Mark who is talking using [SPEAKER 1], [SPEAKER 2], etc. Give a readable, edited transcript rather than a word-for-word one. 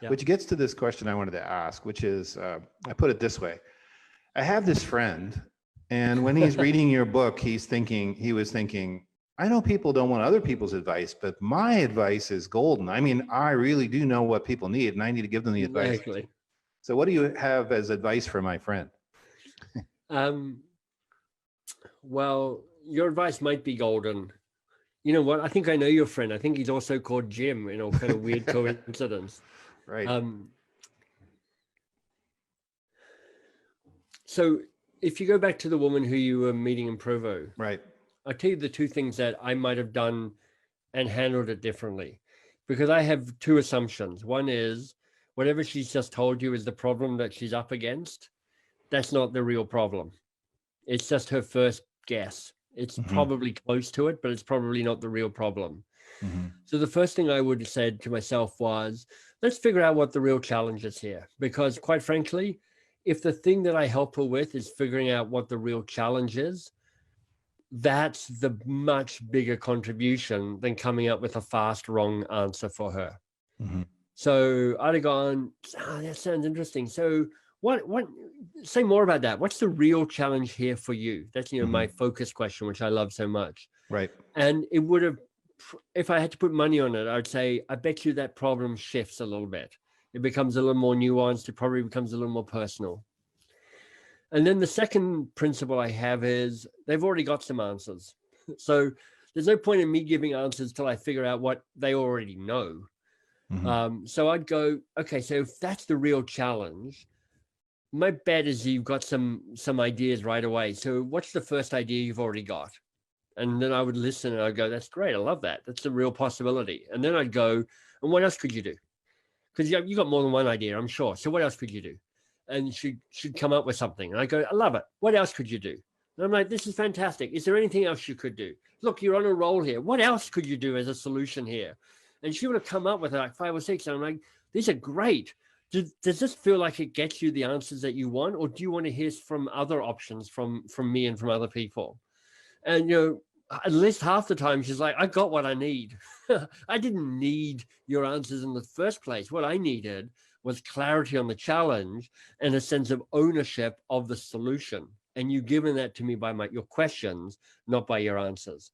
[SPEAKER 1] Yeah.
[SPEAKER 2] Which gets to this question I wanted to ask, which is, I put it this way. I have this friend, and when he's reading your book, he was thinking, I know people don't want other people's advice, but my advice is golden. I mean, I really do know what people need, and I need to give them the advice.
[SPEAKER 1] Exactly.
[SPEAKER 2] So what do you have as advice for my friend?
[SPEAKER 1] Well, your advice might be golden. You know what? I think I know your friend. I think he's also called Jim, kind of weird coincidence.
[SPEAKER 2] Right.
[SPEAKER 1] So if you go back to the woman who you were meeting in Provo,
[SPEAKER 2] Right.
[SPEAKER 1] I'll tell you the two things that I might have done and handled it differently, because I have two assumptions. One is whatever she's just told you is the problem that she's up against. That's not the real problem. It's just her first guess. It's probably close to it, but it's probably not the real problem. So the first thing I would have said to myself was, let's figure out what the real challenge is here. Because quite frankly, if the thing that I help her with is figuring out what the real challenge is, that's the much bigger contribution than coming up with a fast, wrong answer for her. So I'd have gone, that sounds interesting. So what, say more about that. What's the real challenge here for you? That's, my focus question, which I love so much.
[SPEAKER 2] Right.
[SPEAKER 1] And it would have, if I had to put money on it, I'd say, I bet you that problem shifts a little bit. It becomes a little more nuanced. It probably becomes a little more personal. And then the second principle I have is they've already got some answers. So there's no point in me giving answers till I figure out what they already know. So I'd go, okay, so if that's the real challenge, my bet is you've got some ideas right away. So what's the first idea you've already got? And then I would listen and I'd go, that's great. I love that. That's a real possibility. And then I'd go, and what else could you do? Because you got more than one idea, I'm sure. So what else could you do? And she should come up with something. And I go, I love it. What else could you do? And I'm like, this is fantastic. Is there anything else you could do? Look, you're on a roll here. What else could you do as a solution here? And she would have come up with like 5 or 6. And I'm like, these are great. Does this feel like it gets you the answers that you want? Or do you want to hear from other options from me and from other people? And, at least half the time she's like, I got what I need. I didn't need your answers in the first place. What I needed was clarity on the challenge and a sense of ownership of the solution. And you've given that to me by your questions, not by your answers.